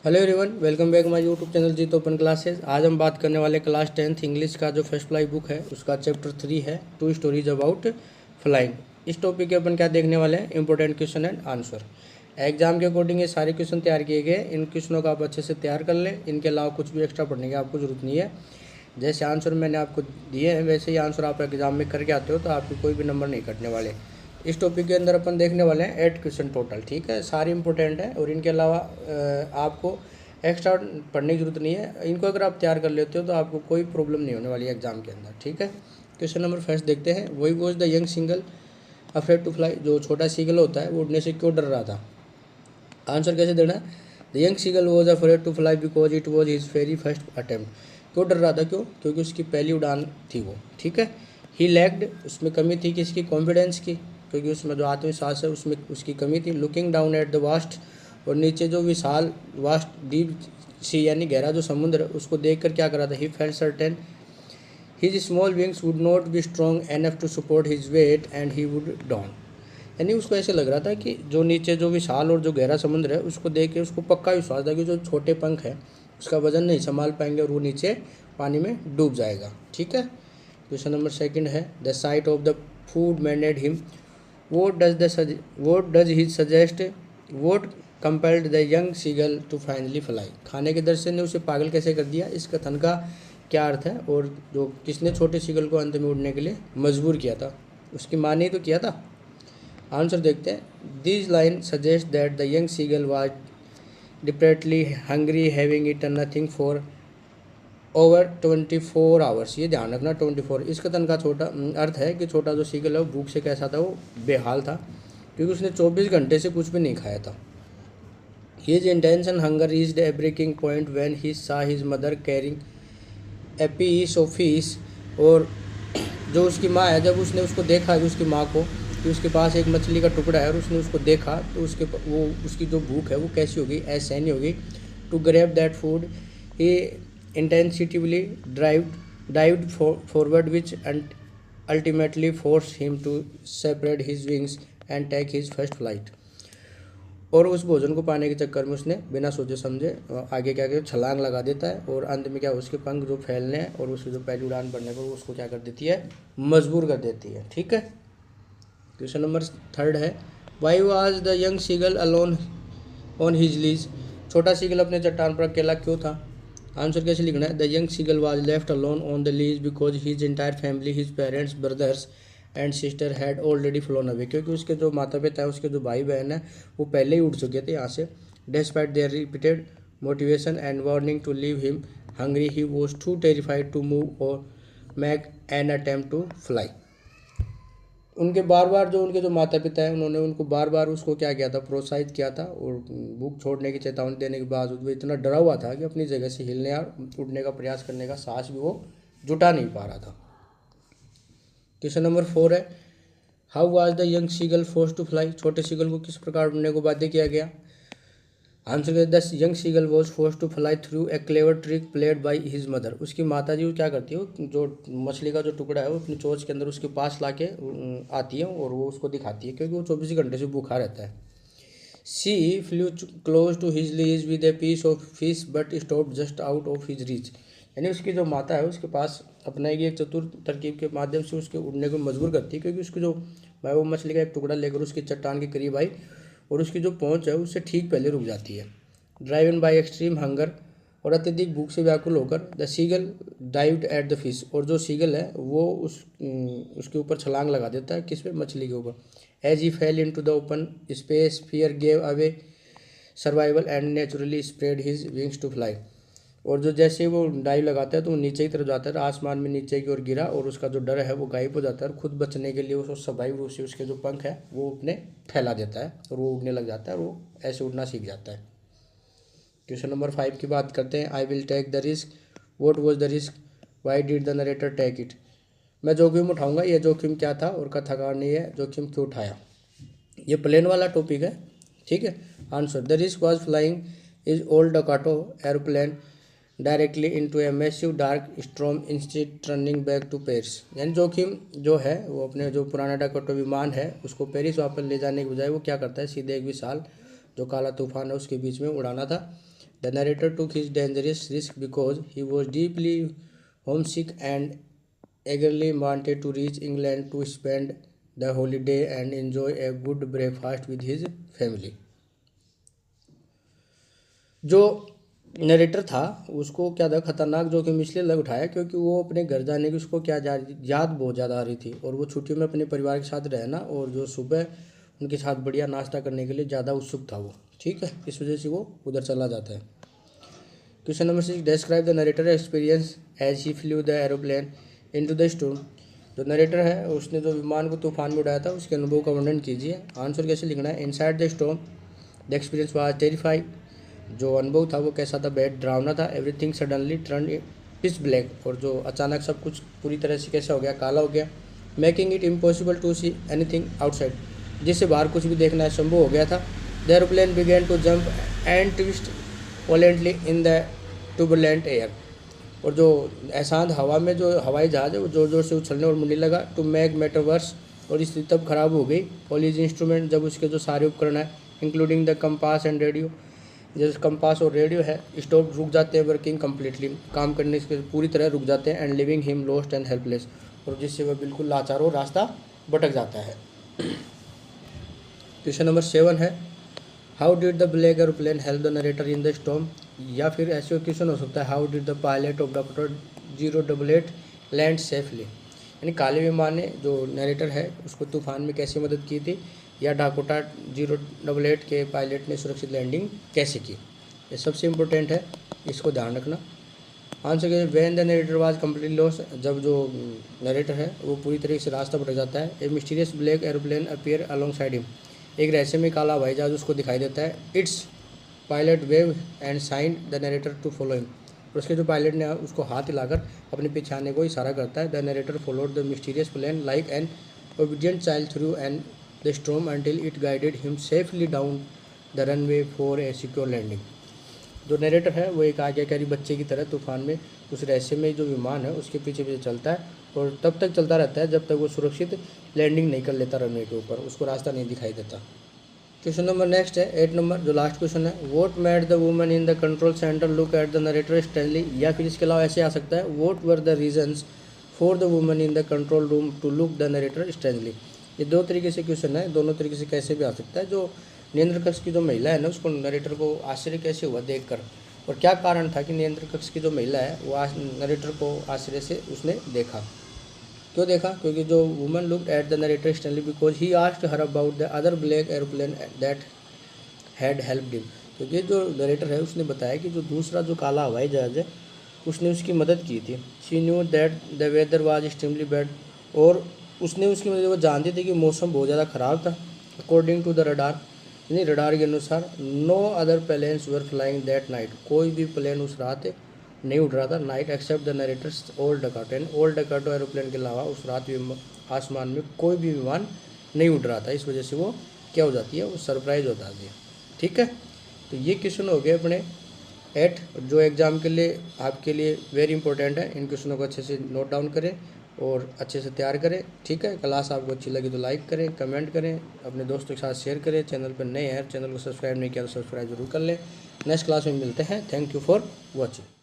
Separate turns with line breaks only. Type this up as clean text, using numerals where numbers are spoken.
Hello everyone, welcome back my YouTube channel Jeet open classes. आज हम बात करने वाले क्लास 10th इंग्लिश का जो फर्स्ट फ्लाई बुक है उसका चैप्टर 3 है, 2 स्टोरीज अबाउट फ्लाइंग। इस टॉपिक के अपन क्या देखने वाले हैं, important question and answer. Exam के अकॉर्डिंग ये सारे क्वेश्चन तैयार किए गए। इन क्वेश्चनों का आप अच्छे से तैयार कर लें। इनके अलावा कुछ भी एक्स्ट्रा पढ़ने की आपको जरूरत नहीं है। जैसे आंसर मैंने आपको दिए हैं वैसे ही आंसर आप एग्जाम में करके आते हो तो आपके कोई भी नंबर नहीं कटने वाले। इस टॉपिक के अंदर अपन देखने वाले हैं 8 क्वेश्चन टोटल, ठीक है। सारे इंपॉर्टेंट हैं और इनके अलावा आपको एक्स्ट्रा पढ़ने की जरूरत नहीं है। इनको अगर आप तैयार कर लेते हो तो आपको कोई प्रॉब्लम नहीं होने वाली है एग्जाम के अंदर, ठीक है। क्वेश्चन नंबर फर्स्ट देखते हैं। वही was the young seagull afraid to fly. जो छोटा सीगल होता है वो उड़ने से क्यों डर रहा था। आंसर कैसे देना है। The young seagull was afraid to fly because it was his very first attempt. क्यों डर रहा था, क्यों, क्योंकि उसकी पहली उड़ान थी वो, ठीक है। ही लैक्ड, उसमें कमी थी किसकी, कॉन्फिडेंस की, क्योंकि उसमें जो आत्मविश्वास है उसमें उसकी कमी थी। Looking down at the vast, और नीचे जो विशाल वास्ट डीप सी यानी गहरा जो समुद्र है उसको देख कर क्या करा था। He felt certain his small wings would not be strong enough to support his weight and he would down. यानी उसको ऐसे लग रहा था कि जो नीचे जो विशाल और जो गहरा समुद्र है उसको देख के उसको पक्का विश्वास था कि जो छोटे पंख है उसका वजन नहीं संभाल पाएंगे और वो नीचे पानी में डूब जाएगा, ठीक है। क्वेश्चन नंबर सेकंड है। The sight of the food maddened him, what does he suggest, what compelled the young seagull to finally fly. खाने के दर्शन ने उसे पागल कैसे कर दिया, इस कथन का क्या अर्थ है और जो किसने छोटे सीगल को अंत में उड़ने के लिए मजबूर किया था। उसकी माँ ने ही तो किया था। आंसर देखते हैं। This line suggest that the young seagull was desperately hungry having eaten nothing for over 24 hours. ये ध्यान रखना 24। इस कथन का छोटा अर्थ है कि छोटा जो सीगल है वो भूख से कैसा था, वो बेहाल था क्योंकि उसने 24 घंटे से कुछ भी नहीं खाया था। His intention hunger reached a breaking point when he saw his mother carrying a piece of fish. और जो उसकी माँ है, जब उसने उसको देखा कि उसकी माँ को कि उसके पास एक मछली का टुकड़ा है और उसने उसको देखा तो उसकी जो भूख है वो कैसी होगी, असहनीय होगी। To grab that food he intensively dived forward which and ultimately force him to separate his wings and take his first flight. और उस भोजन को पाने के चक्कर में उसने बिना सोचे समझे आगे क्या किया, छलांग लगा देता है और अंत में क्या उसके पंख जो फैलने हैं और उसकी जो पहली उड़ान भरने पर उसको क्या कर देती है, मजबूर कर देती है, ठीक है। क्वेश्चन नंबर थर्ड है। Why was the young seagull alone on his ledge. छोटा सीगल अपने चट्टान पर अकेला क्यों था। आंसर कैसे लिखना है। The young seagull was left alone on the ledge because his entire family, his parents, brothers and sister had already flown away. क्योंकि उसके जो माता पिता है, उसके जो भाई बहन है वो पहले ही उड़ चुके थे यहाँ से। Despite their repeated motivation and warning to leave him hungry, he was too terrified to move और make an attempt to fly. उनके बार बार जो उनके जो माता पिता हैं उन्होंने उनको बार बार उसको क्या किया था, प्रोत्साहित किया था और भूख छोड़ने की चेतावनी देने के बावजूद वो इतना डरा हुआ था कि अपनी जगह से हिलने और उड़ने का प्रयास करने का साहस भी वो जुटा नहीं पा रहा था। क्वेश्चन नंबर 4 है। How was the young seagull force to fly. छोटे सीगल को किस प्रकार उड़ने को बाध्य किया गया। Answer the young seagull was force to fly through a clever trick played by his mother. उसकी माता जी वो क्या करती है, जो मछली का जो टुकड़ा है वो अपनी चोंच के अंदर उसके पास लाके आती है और वो उसको दिखाती है क्योंकि वो 24 घंटे से भूखा रहता है। She flew close to his legs with a piece of fish but stop just out of his reach. यानी उसकी जो माता है उसके पास अपनाएगी एक चतुर तरकीब के माध्यम से उसके उड़ने को मजबूर करती है क्योंकि उसकी जो भाई वो मछली का एक टुकड़ा लेकर उसकी चट्टान के करीब आई और उसकी जो पहुंच है उससे ठीक पहले रुक जाती है। ड्राइवन बाय एक्सट्रीम हंगर, और अत्यधिक भूख से व्याकुल होकर the seagull dived at the fish. और जो सीगल है वो उसके ऊपर छलांग लगा देता है, किस पे, मछली के ऊपर। As he fell into the open space fear gave away survival and naturally spread his wings to fly. और जो जैसे वो डाइव लगाता है तो वो नीचे की तरफ जाता है, आसमान में नीचे की ओर गिरा और उसका जो डर है वो गायब हो जाता है और खुद बचने के लिए उसको सर्वाइव से उसके जो पंख है वो अपने फैला देता है और वो उड़ने लग जाता है और वो ऐसे उड़ना सीख जाता है। क्वेश्चन नंबर 5 की बात करते हैं। I will take the risk, what was the risk, why did the narrator take it. मैं जोखिम उठाऊंगा, यह जोखिम क्या था और कथाकार ने यह जोखिम क्यों उठाया। ये प्लेन वाला टॉपिक है, ठीक है। Answer the risk was flying his old Dakota aeroplane directly into a massive dark storm instead turning back to Paris. यानी जोखिम जो है वो अपने जो पुराना डकाटो विमान है उसको पेरिस वापस ले जाने के बजाय वो क्या करता है, सीधे एक विशाल जो काला तूफान है उसके बीच में उड़ाना था the narrator took his dangerous risk because he was deeply homesick and eagerly wanted to reach England to spend the holiday and enjoy a good breakfast with his family. जो नरेटर था उसको क्या था, खतरनाक जोखिम इसलिए लग उठाया क्योंकि वो अपने घर जाने की उसको क्या याद बहुत ज़्यादा आ रही थी और वो छुट्टियों में अपने परिवार के साथ रहना और जो सुबह उनके साथ बढ़िया नाश्ता करने के लिए ज़्यादा उत्सुक था वो। ठीक है, इस वजह से वो उधर चला जाता है। Question number 6, describe the narrator experience as he flew the aeroplane into the storm. जो नरेटर है उसने जो विमान को तूफान में उड़ाया था उसके अनुभव का वर्णन कीजिए। आंसर कैसे लिखना है, inside the storm the experience was terrifying. जो अनुभव था वो कैसा था, बेहद डरावना था। Everything suddenly turn pitch black, और जो अचानक सब कुछ पूरी तरह से कैसा हो गया, काला हो गया। Making it impossible to see anything outside, जिससे बाहर कुछ भी देखना असंभव हो गया था। The aeroplane began to jump and twist violently in the turbulent air, और जो अशांत हवा में जो हवाई जहाज है वो जोर जोर से उछलने और मुड़ने लगा। टू मेक मैटर वर्स, और स्थिति तब खराब हो गई। ऑल हिज इंस्ट्रूमेंट, जब उसके जो सारे उपकरण है including the compass and radio, जैसे कंपास और रेडियो है, स्टॉप, रुक जाते हैं, वर्किंग कम्प्लीटली, काम करने से पूरी तरह रुक जाते हैं। And living him lost and helpless, और जिससे वह बिल्कुल लाचार और रास्ता भटक जाता है। क्वेश्चन नंबर 7 है, how did the black aeroplane help the narrator in the storm. या फिर ऐसे क्वेश्चन हो सकता है, how did the pilot of doctor 088 land safely, यानी काले विमान ने जो नरेटर है उसको तूफान में कैसे मदद की थी, या डाकोटा 088 के पायलट ने सुरक्षित लैंडिंग कैसे की। ये सबसे इम्पोर्टेंट है, इसको ध्यान रखना। आंसर के when the narrator was completely lost, जब जो नरेटर है वो पूरी तरीके से रास्ता भटक जाता है। A mysterious black aeroplane appear alongside him, एक रहस्यमय काला हवाई जहाज उसको दिखाई देता है। Its pilot wave and sign the narrator to follow him, और उसके जो पायलट ने उसको हाथ हिलाकर अपने पीछे आने को इशारा करता है। The narrator followed the mysterious plane like an obedient child through and the storm until it guided him safely down the runway for a secure landing. जो नरेटर है वो एक आज्ञाकारी बच्चे की तरह तूफान में उस रहस्यमय जो विमान है उसके पीछे पीछे चलता है, और तब तक चलता रहता है जब तक वो सुरक्षित लैंडिंग नहीं कर लेता रनवे के ऊपर, उसको रास्ता नहीं दिखाई देता। क्वेश्चन नंबर नेक्स्ट है 8 नंबर, जो लास्ट क्वेश्चन है, what made the woman in the control centre look at the narrator Stanley. या फिर इसके अलावा ऐसे आ सकता है, what were the reasons for the woman in the control room to look the narrator Stanley. ये दो तरीके से क्वेश्चन है, दोनों तरीके से कैसे भी आ सकता है। जो नियंत्रण कक्ष की जो महिला है ना उसको नरेटर को आश्चर्य कैसे हुआ देखकर, और क्या कारण था कि नियंत्रण कक्ष की जो महिला है वो नरेटर को आश्चर्य से उसने देखा। क्यों देखा, क्योंकि जो woman looked at the narrator Stanley because he asked her about the other black aeroplane that had helped him. क्योंकि जो नरेटर है उसने बताया कि जो दूसरा जो काला हवाई जहाज है उसने उसकी मदद की थी। She knew that the weather was extremely bad, और उसने उसकी मदद, वो जानती थी कि मौसम बहुत ज़्यादा ख़राब था। अकॉर्डिंग टू द रडार, यानी रडार के अनुसार, no other planes were flying that night, कोई भी प्लेन उस रात नहीं उड़ रहा था। Night except the narrator's old Dakota, and old Dakota aeroplane के अलावा उस रात आसमान में कोई भी विमान नहीं उड़ रहा था। इस वजह से वो क्या हो जाती है, वो सरप्राइज हो जाती है। ठीक है, तो ये क्वेश्चन हो गए अपने 8 जो एग्ज़ाम के लिए आपके लिए वेरी इंपॉर्टेंट है। इन क्वेश्चनों को अच्छे से नोट डाउन करें और अच्छे से तैयार करें। ठीक है, क्लास आपको अच्छी लगी तो लाइक करें, कमेंट करें, अपने दोस्तों के साथ शेयर करें। चैनल पर नए हैं, चैनल को सब्सक्राइब नहीं किया तो सब्सक्राइब जरूर कर लें। नेक्स्ट क्लास में मिलते हैं। Thank you for watching.